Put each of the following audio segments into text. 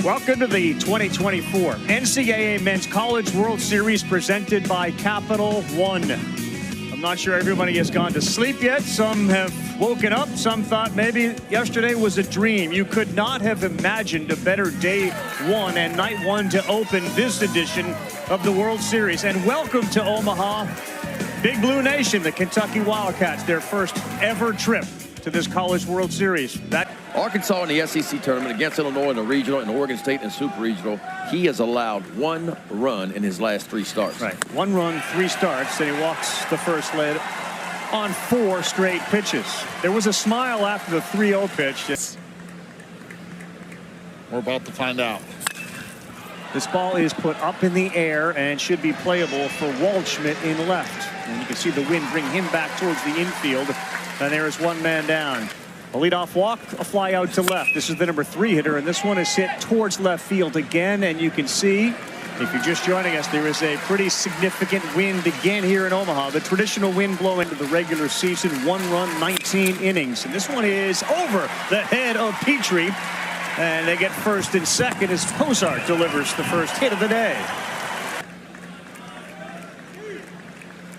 Welcome to the 2024 NCAA Men's College World Series presented by Capital One. I'm not sure everybody has gone to sleep yet. Some have woken up. Some thought maybe yesterday was a dream. You could not have imagined a better day one and night one to open this edition of the World Series. And welcome to Omaha, Big Blue Nation, the Kentucky Wildcats, their first ever trip to this College World Series. Arkansas in the SEC tournament against Illinois in the regional and Oregon State in the super regional. He has allowed one run in his last 3 starts. Right, 1 run, 3 starts, and he walks the first lead on 4 straight pitches. There was a smile after the 3-0 pitch. We're about to find out. This ball is put up in the air and should be playable for Waldschmidt in left. And you can see the wind bring him back towards the infield. And there is 1 man down. A leadoff walk, a fly out to left. This is the number 3 hitter, and this one is hit towards left field again. And you can see, if you're just joining us, there is a pretty significant wind again here in Omaha. The traditional wind blowing into the regular season, 1 run, 19 innings. And this one is over the head of Petrie. And they get first and second as Pozart delivers the first hit of the day.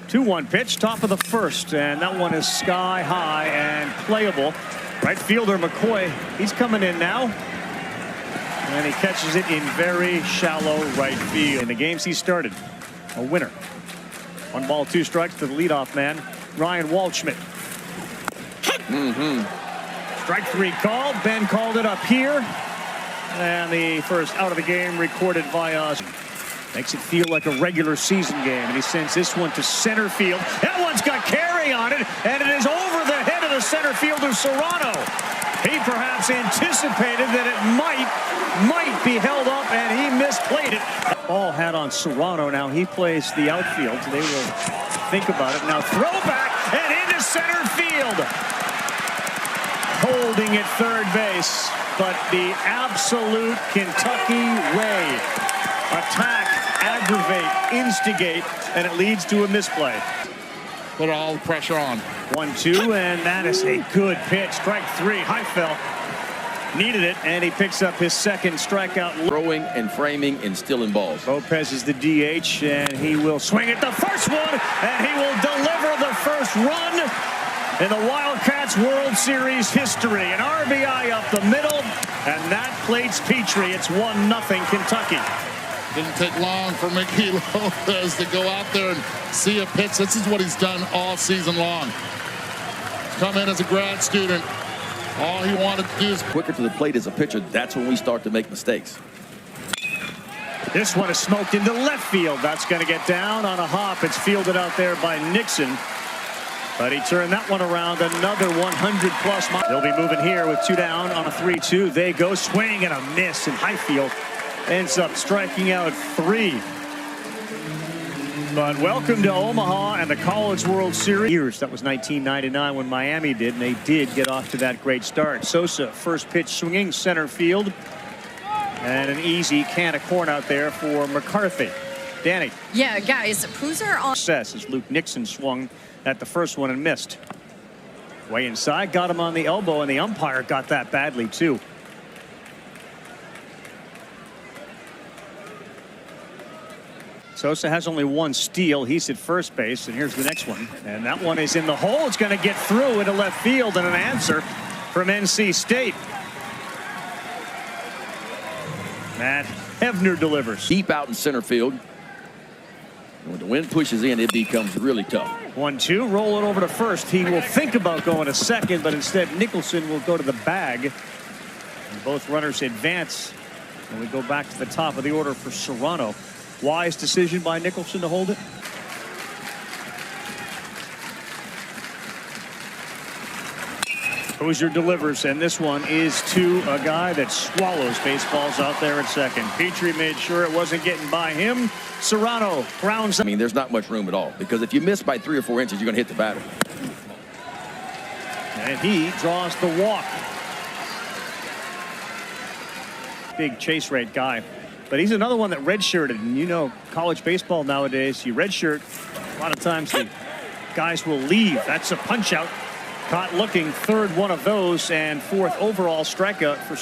2-1 pitch, top of the first, and that one is sky high and playable. Right fielder McCoy, he's coming in now, and he catches it in very shallow right field. In the games he started, a winner. 1 ball, 2 strikes to the leadoff man, Ryan Waldschmidt. Strike 3 called. Ben called it up here, and the first out of the game recorded via. Makes it feel like a regular season game, and he sends this one to center field. That one's got carry on it, and it is over the head of the center fielder, Serrano. He perhaps anticipated that it might be held up, and he misplayed it. Ball had on Serrano. Now he plays the outfield. They will think about it. Now throw back and into center field. Holding at third base, but the absolute Kentucky way. Attack, aggravate, instigate, and it leads to a misplay. Put all the pressure on. 1-2, and that is a good pitch. Strike 3. Heifel needed it, and he picks up his second strikeout. Throwing and framing and stealing balls. Lopez is the DH, and he will swing at the first one, and he will deliver the first run in the Wildcats World Series history. An RBI up the middle, and that plates Petrie. It's 1-0 Kentucky. Didn't take long for Mickey Lopez to go out there and see a pitch. This is what he's done all season long. Come in as a grad student. All he wanted to do is quicker to the plate as a pitcher. That's when we start to make mistakes. This one is smoked into left field. That's going to get down on a hop. It's fielded out there by Nixon. But he turned that one around, another 100-plus miles. They'll be moving here with 2 down on a 3-2. They go swing and a miss, and Highfield ends up striking out 3. But welcome to Omaha and the College World Series. That was 1999 when Miami did, and they did get off to that great start. Sosa, first pitch swinging center field. And an easy can of corn out there for McCarthy. Danny. Yeah, guys, Puzar on. Success as Luke Nixon swung at the first one and missed. Way inside, got him on the elbow, and the umpire got that badly too. Sosa has only 1 steal. He's at first base, and here's the next one. And that one is in the hole. It's going to get through into left field, and an answer from NC State. Matt Hebner delivers. Deep out in center field. And when the wind pushes in, it becomes really tough. 1-2, roll it over to first. He will think about going to second, but instead Nicholson will go to the bag. And both runners advance. And we go back to the top of the order for Serrano. Wise decision by Nicholson to hold it. Hoosier delivers, and this one is to a guy that swallows baseballs out there at second. Petrie made sure it wasn't getting by him. Serrano grounds. I mean, there's not much room at all, because if you miss by 3 or 4 inches, you're going to hit the batter. And he draws the walk. Big chase rate guy. But he's another one that redshirted, and you know, college baseball nowadays, you redshirt, a lot of times the guys will leave. That's a punch out. Caught looking, 3rd one of those, and 4th overall strikeout for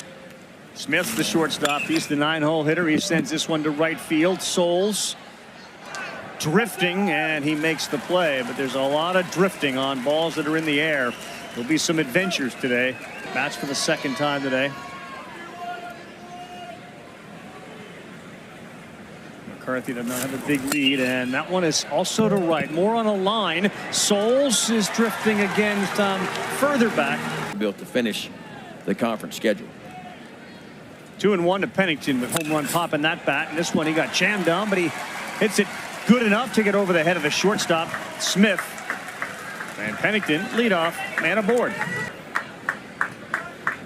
Smith's the shortstop. He's the 9-hole hitter. He sends this one to right field. Souls drifting, and he makes the play. But there's a lot of drifting on balls that are in the air. There'll be some adventures today. Bats for the second time today. McCarthy does not have a big lead, and that one is also to right. More on a line. Souls is drifting again, further back. Built to finish the conference schedule. 2-1 to Pennington with home run pop in that bat. And this one he got jammed on, but he hits it good enough to get over the head of the shortstop, Smith. And Pennington, leadoff, man aboard.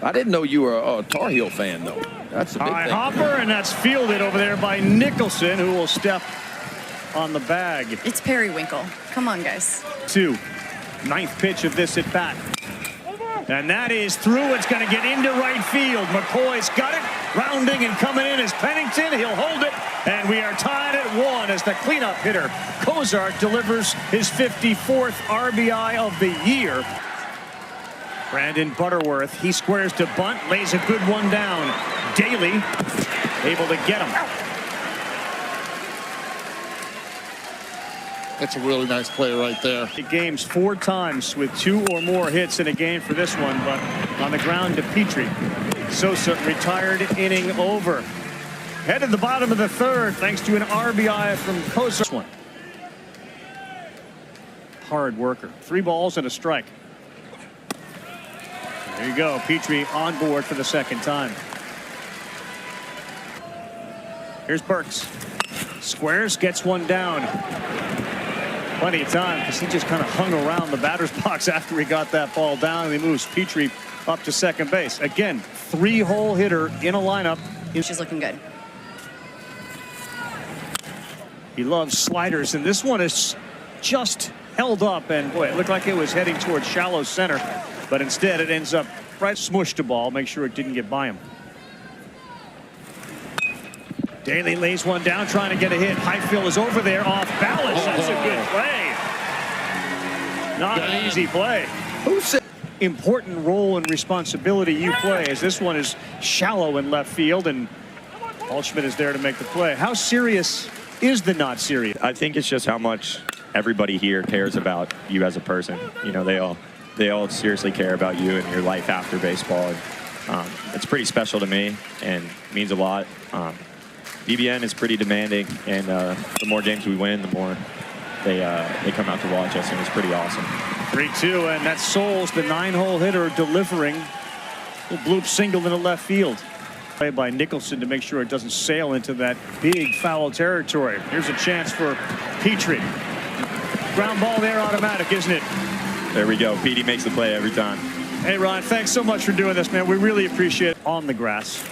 I didn't know you were a Tar Heel fan, though. That's a big High thing. hopper, and that's fielded over there by Nicholson, who will step on the bag. It's periwinkle. Come on, guys. 2. Ninth pitch of this at bat. And that is through. It's going to get into right field. McCoy's got it. Rounding and coming in is Pennington. He'll hold it. And we are tied at 1 as the cleanup hitter, Cozart, delivers his 54th RBI of the year. Brandon Butterworth, he squares to bunt, lays a good one down. Daly able to get him. That's a really nice play right there. Games 4 times with 2 or more hits in a game for this one, but on the ground to Petrie. Sosa retired, inning over. Head to the bottom of the 3rd thanks to an RBI from Cozart. Hard worker. 3 balls and a strike. There you go. Petrie on board for the second time. Here's Burks. Squares, gets one down. Plenty of time because he just kind of hung around the batter's box after he got that ball down, and he moves Petrie up to second base. Again, 3-hole hitter in a lineup. She's looking good. He loves sliders, and this one is just held up, and boy, it looked like it was heading towards shallow center, but instead it ends up right smushed a ball. Make sure it didn't get by him. Daly lays one down, trying to get a hit. Highfield is over there, off balance. That's a good play. Not an easy play. Who said? Important role and responsibility you play, as this one is shallow in left field, and Waldschmidt is there to make the play. How serious is the not serious? I think it's just how much everybody here cares about you as a person. You know, they all seriously care about you and your life after baseball. And, it's pretty special to me and means a lot. BBN is pretty demanding, and the more games we win, the more they come out to watch us, and it's pretty awesome. 3-2, and that's Souls, the 9-hole hitter, delivering. Little bloop single into left field. Play by Nicholson to make sure it doesn't sail into that big foul territory. Here's a chance for Petrie. Ground ball there, automatic, isn't it? There we go. Petey makes the play every time. Hey, Ron, thanks so much for doing this, man. We really appreciate it. On the grass.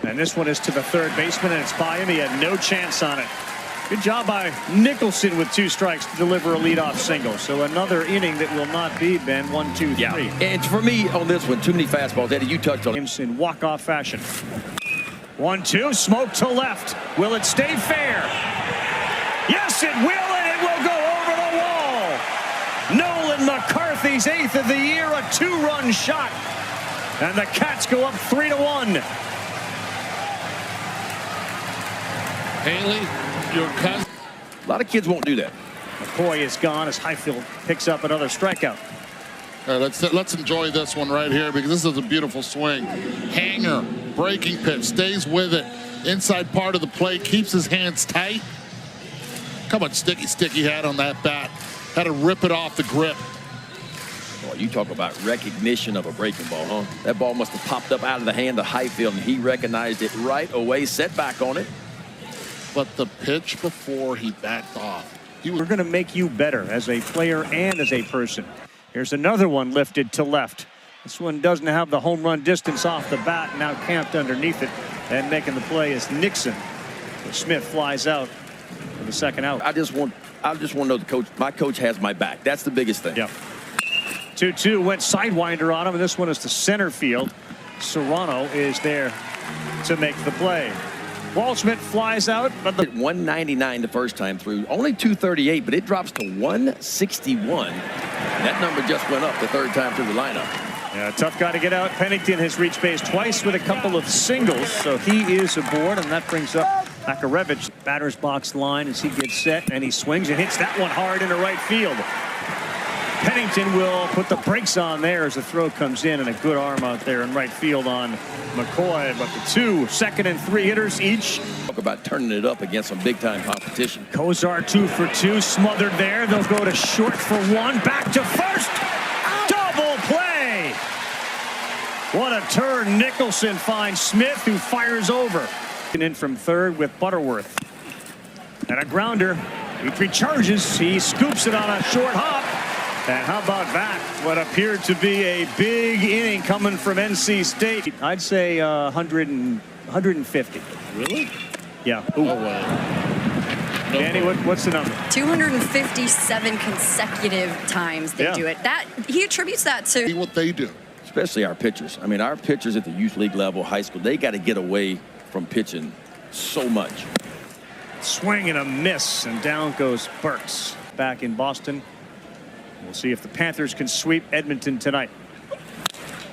And this one is to the 3rd baseman, and it's by him. He had no chance on it. Good job by Nicholson with 2 strikes to deliver a leadoff single. So another inning that will not be, Ben. 1, 2, 3. Yeah. And for me on this one, too many fastballs. Eddie, you touched on it. In walk-off fashion. 1-2, smoke to left. Will it stay fair? Yes, it will, and it will go over the wall. Nolan McCarthy's 8th of the year, a 2-run shot. And the Cats go up 3-1. Haley, your cousin. A lot of kids won't do that. McCoy is gone as Highfield picks up another strikeout. Let's enjoy this one right here, because this is a beautiful swing. Hanger, breaking pitch, stays with it. Inside part of the plate, keeps his hands tight. Come on, sticky hat on that bat. Had to rip it off the grip. Boy, you talk about recognition of a breaking ball, huh? That ball must have popped up out of the hand of Highfield, and he recognized it right away, set back on it. But the pitch before he backed off. We're going to make you better as a player and as a person. Here's another one lifted to left. This one doesn't have the home run distance off the bat, now camped underneath it, and making the play is Nixon. Smith flies out for the second out. I just want to know my coach has my back. That's the biggest thing. Yeah. 2-2 went sidewinder on him, and this one is to center field. Serrano is there to make the play. Waldschmidt flies out, but the 199 the first time through, only 238, but it drops to 161. And that number just went up the 3rd time through the lineup. Yeah, tough guy to get out. Pennington has reached base twice with a couple of singles, so he is aboard, and that brings up Makarevich. Batter's box line as he gets set, and he swings and hits that one hard into right field. Pennington will put the brakes on there as the throw comes in, and a good arm out there in right field on McCoy. But the 2 second and 3 hitters each. Talk about turning it up against some big-time competition. Kozar 2 for 2, smothered there. They'll go to short for 1, back to first. Double play. What a turn. Nicholson finds Smith, who fires over. In from third with Butterworth. And a grounder. He charges. He scoops it on a short hop. And how about that? What appeared to be a big inning coming from NC State. I'd say 150. Really? Yeah. No way. No Danny, way. what's the number? 257 consecutive times they do it. That he attributes that to See what they do. Especially our pitchers. I mean, our pitchers at the youth league level, high school, they got to get away from pitching so much. Swing and a miss, and down goes Burks. Back in Boston. We'll see if the Panthers can sweep Edmonton tonight.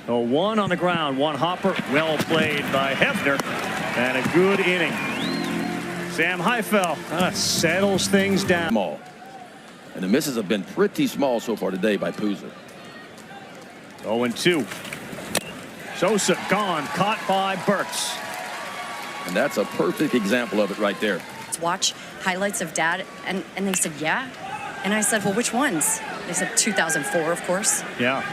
A 1 on the ground, 1 hopper. Well played by Hefner, and a good inning. Sam Heifel settles things down. Small. And the misses have been pretty small so far today by Puza. 0-2. Sosa gone, caught by Burks. And that's a perfect example of it right there. watch highlights of Dad, and they said, yeah. And I said, well, which ones? They said 2004, of course. Yeah.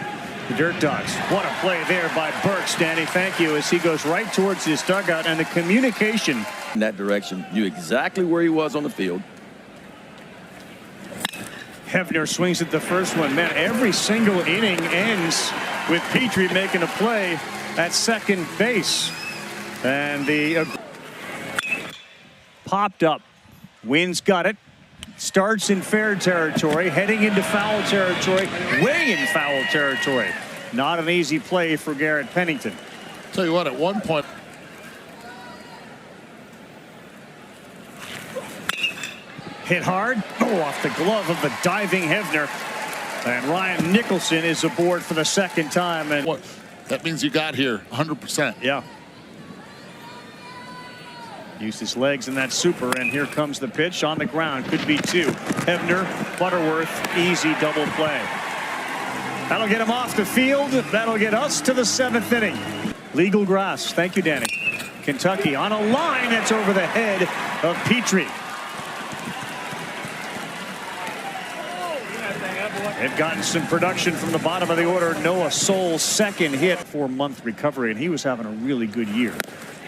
The Dirt Dogs. What a play there by Burks, Danny. Thank you, as he goes right towards his dugout, and the communication in that direction, knew exactly where he was on the field. Hefner swings at the first one. Man, every single inning ends with Petrie making a play at second base. And the popped up. Wynn's got it. Starts in fair territory, heading into foul territory, way in foul territory. Not an easy play for Garrett Pennington. Tell you what, at one point. Hit hard. Oh, off the glove of the diving Hefner. And Ryan Nicholson is aboard for the second time. And What? That means you got here 100%. yeah. Used his legs in that super, and here comes the pitch on the ground. Could be two. Hefner, Butterworth, easy double play. That'll get him off the field. That'll get us to the seventh inning. Legal grass. Thank you, Danny. Kentucky on a line that's over the head of Petrie. They've gotten some production from the bottom of the order. Noah Soul's second hit, 4-month recovery, and he was having a really good year.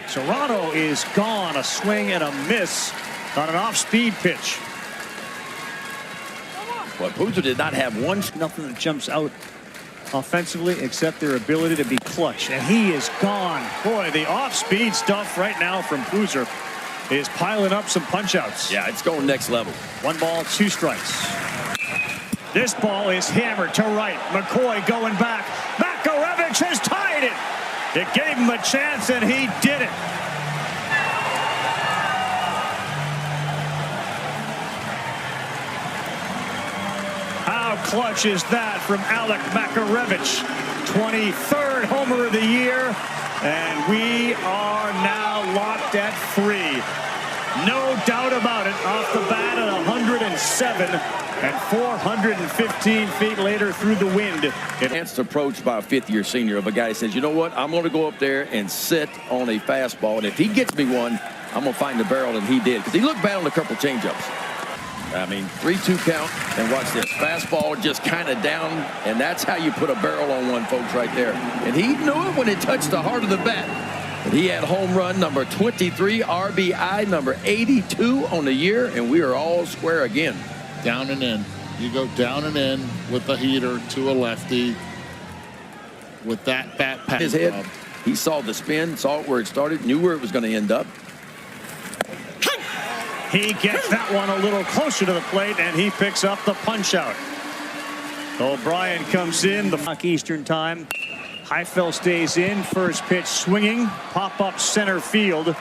Serrano is gone. A swing and a miss on an off-speed pitch. Well, Puza did not have one. Nothing that jumps out offensively except their ability to be clutch. And he is gone. Boy, the off-speed stuff right now from Puza is piling up some punch-outs. Yeah, it's going next level. 1 ball, 2 strikes. This ball is hammered to right. McCoy going back. Makarevich has tied it. It gave him a chance, and he did it. How clutch is that from Alec Makarevich? 23rd homer of the year, and we are now locked at 3. No doubt about it. Off the bat at 107 and 415 feet later through the wind. Advanced approach by a fifth-year senior of a guy who says, you know what, I'm going to go up there and sit on a fastball, and if he gets me one, I'm going to find the barrel, and he did. Because he looked bad on a couple of changeups. I mean, 3-2 count, and watch this. Fastball just kind of down, and that's how you put a barrel on one, folks, right there. And he knew it when it touched the heart of the bat. But he had home run number 23, RBI number 82 on the year, and we are all square again. Down and in. You go down and in with the heater to a lefty with that bat pass. His head, he saw the spin, saw where it started, knew where it was going to end up. He gets that one a little closer to the plate, and he picks up the punch out. O'Brien comes in, the Eastern time. Heifel stays in, first pitch swinging, pop up center field.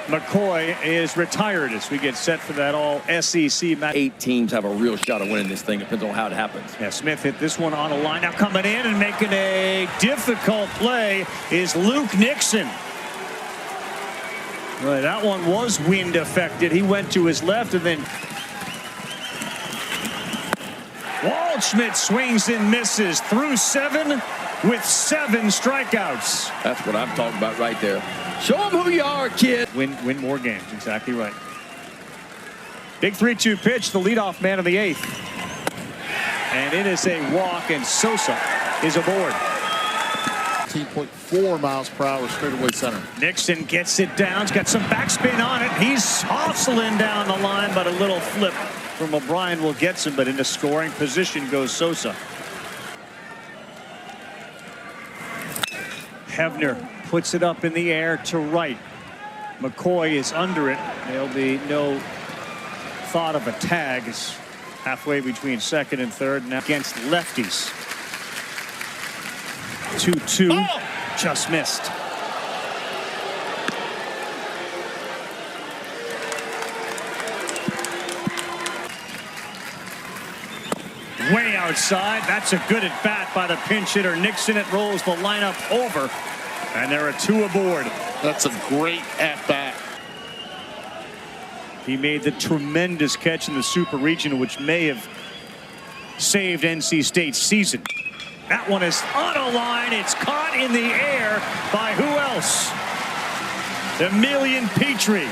McCoy is retired as we get set for that all SEC match. 8 teams have a real shot of winning this thing. Depends on how it happens. Yeah, Smith hit this one on a line. Now coming in and making a difficult play is Luke Nixon. Well, that one was wind affected. He went to his left and then Waldschmidt swings and misses through 7 with 7 strikeouts. That's what I'm talking about right there. Show them who you are, kid. Win more games. Exactly right. Big 3-2 pitch, the leadoff man of the 8th. And it is a walk, and Sosa is aboard. 18.4 miles per hour straightaway center. Nixon gets it down. He's got some backspin on it. He's hustling down the line, but a little flip from O'Brien will get some, but into scoring position goes Sosa. Hebner puts it up in the air to right. McCoy is under it. There'll be no thought of a tag. It's halfway between second and third now against lefties. 2-2. Oh! Just missed. Way outside. That's a good at bat by the pinch hitter Nixon. It rolls the lineup over, and there are 2 aboard. That's a great at bat. He made the tremendous catch in the Super Regional, which may have saved NC State's season. That one is on a line. It's caught in the air by who else? Emilian Petrie.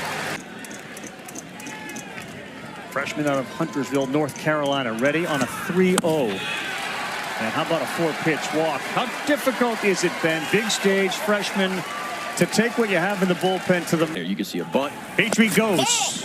Freshman out of Huntersville, North Carolina, ready on a 3-0. And how about a 4-pitch walk? How difficult is it, Ben? Big stage, freshman, to take what you have in the bullpen to the... There you can see a bunt. Petrie goes.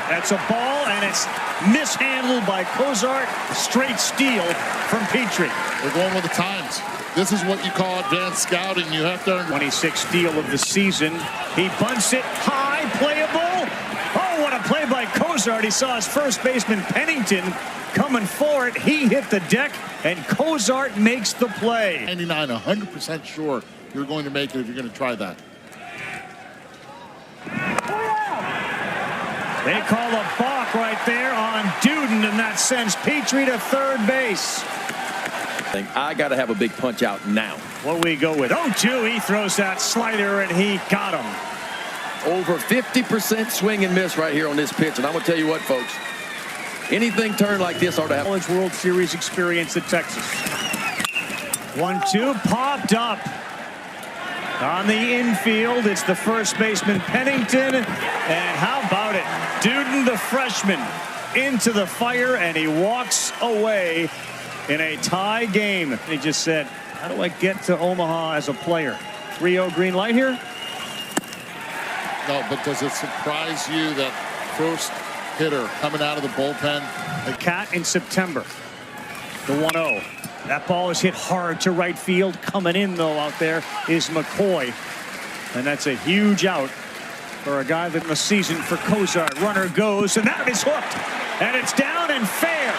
That's a ball, and it's mishandled by Cozart. Straight steal from Petrie. We're going with the times. This is what you call advanced scouting. You have to... 26th steal of the season. He bunts it high, playable. Oh, what a play by Cozart. He saw his first baseman, Pennington, coming for it. He hit the deck, and Cozart makes the play. 99, 100% sure you're going to make it if you're going to try that. They call a balk right there on Duden, and that sends Petrie to third base. I got to have a big punch out now. What we go with? 0-2. He throws that slider, and he got him. Over 50% swing and miss right here on this pitch. And I'm going to tell you what, folks. Anything turned like this ought to have College World Series experience at Texas. 1-2. Popped up. On the infield, it's the first baseman, Pennington. And how about it? Duden, the freshman, into the fire, and he walks away in a tie game. He just said, how do I get to Omaha as a player? 3-0 green light here? No, but does it surprise you that first hitter coming out of the bullpen? The Cat in September. The 1-0. That ball is hit hard to right field. Coming in, though, out there is McCoy. And that's a huge out for a guy that in the season for Cozart. Runner goes, and that is hooked. And it's down and fair.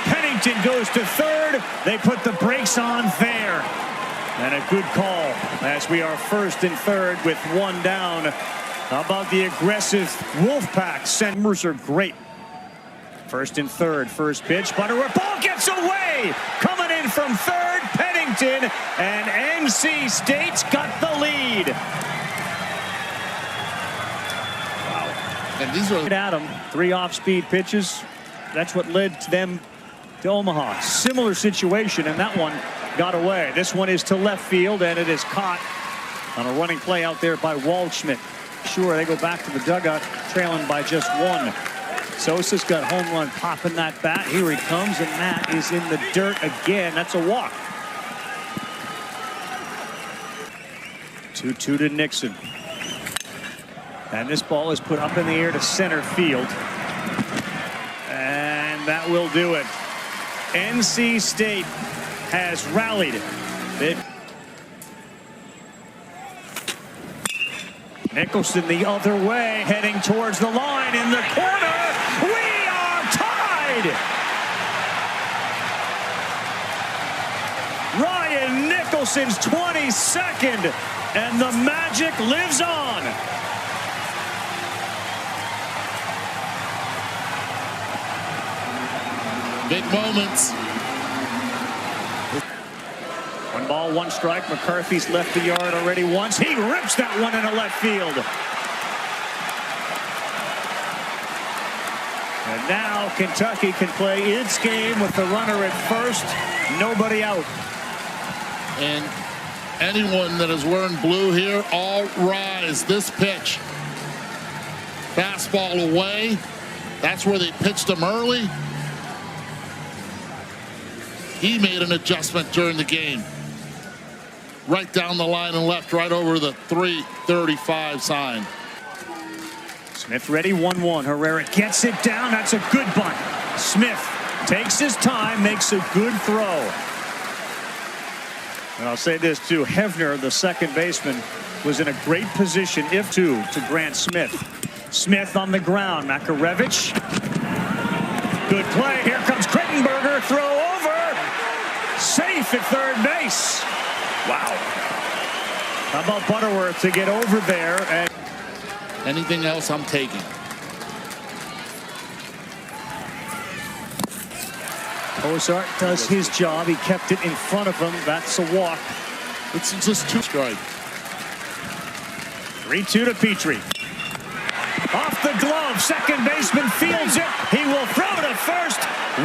Pennington goes to third. They put the brakes on there. And a good call as we are first and third with 1 down. How about the aggressive Wolfpack? Centers are great. First and third, first pitch. Butterworth, ball gets away. Coming in from third, Pennington, and NC State's got the lead. Wow. And these are Adam, 3 off-speed pitches. That's what led to them to Omaha. Similar situation, and that one got away. This one is to left field, and it is caught on a running play out there by Waldschmidt. Sure, they go back to the dugout, trailing by just 1. Sosa's got home run popping that bat. Here he comes, and Matt is in the dirt again. That's a walk. 2-2 to Nixon. And this ball is put up in the air to center field. And that will do it. NC State has rallied. Nicholson the other way, heading towards the line in the corner. We are tied! Ryan Nicholson's 22nd, and the magic lives on. Big moments. 1 ball, 1 strike. McCarthy's left the yard already once. He rips that one into left field. And now Kentucky can play its game with the runner at first. Nobody out. And anyone that is wearing blue here, all rise. This pitch. Fastball away. That's where they pitched him early. He made an adjustment during the game. Right down the line and left, right over the 335 sign. Smith ready, 1-1. Herrera gets it down. That's a good bunt. Smith takes his time, makes a good throw. And I'll say this too, Hefner, the second baseman, was in a great position, if to Grant Smith. Smith on the ground. Makarevich. Good play. Here comes Krittenberger. Throw over. Safe at third base. Wow. How about Butterworth to get over there? And anything else I'm taking. Ozark does his job. He kept it in front of him. That's a walk. It's just 2 strike. 3-2 to Petrie. Off the glove. Second baseman fields it. He will throw to first.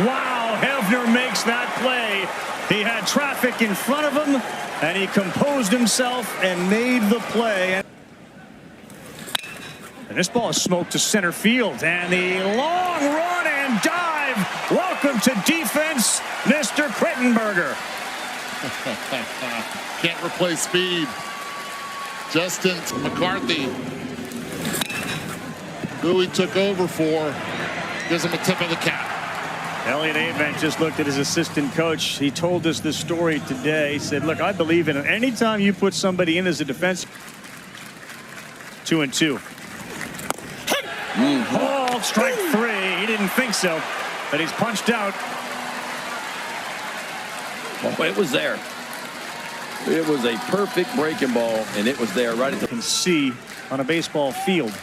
Wow. Hefner makes that play. He had traffic in front of him, and he composed himself and made the play. And this ball is smoked to center field. And the long run and dive. Welcome to defense, Mr. Krittenberger. Can't replace speed. Justin McCarthy, who he took over for, gives him a tip of the cap. Elliot Avent just looked at his assistant coach. He told us this story today. He said, look, I believe in it. Anytime you put somebody in as a defense, 2-2. Oh, strike 3. He didn't think so, but he's punched out. Oh, it was there. It was a perfect breaking ball, and it was there right at the... You can see on a baseball field.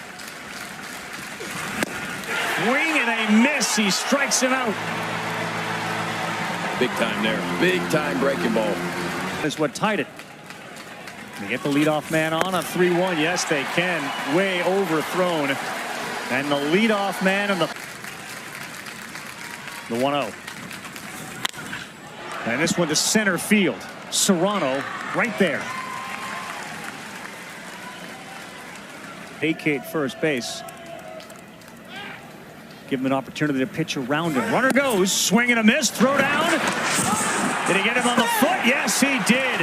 Swing and a miss. He strikes him out. Big time there. Big time breaking ball. That's what tied it. They get the leadoff man on a 3-1. Yes, they can. Way overthrown. And the leadoff man and the 1-0. And this one to center field. Serrano right there. Vacate first base. Give him an opportunity to pitch around him. Runner goes, swing and a miss, throw down. Did he get him on the foot? Yes, he did.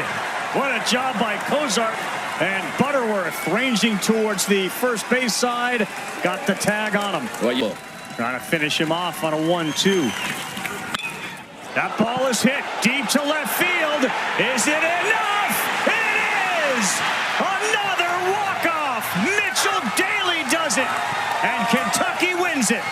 What a job by Kozart. And Butterworth ranging towards the first base side. Got the tag on him. Well, trying to finish him off on a 1-2. That ball is hit deep to left field. Is it enough? It is! Another walk-off. Mitchell Daly does it. And Kentucky wins it.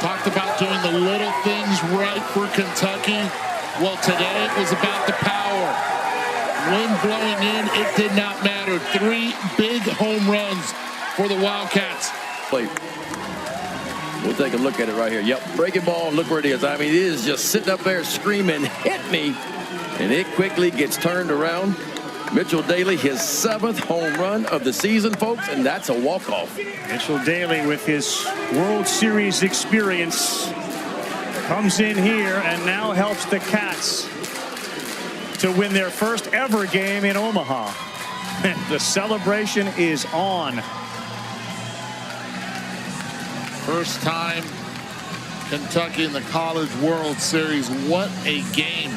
Talked about doing the little things right for Kentucky. Well, today it was about the power. Wind blowing in, it did not matter. 3 big home runs for the Wildcats. we'll take a look at it right here. Yep, breaking ball, look where it is. I mean, it is just sitting up there screaming, hit me. And it quickly gets turned around. Mitchell Daly, his 7th home run of the season, folks, and that's a walk-off. Mitchell Daly, with his World Series experience, comes in here and now helps the Cats to win their first ever game in Omaha. The celebration is on. First time Kentucky in the College World Series. What a game.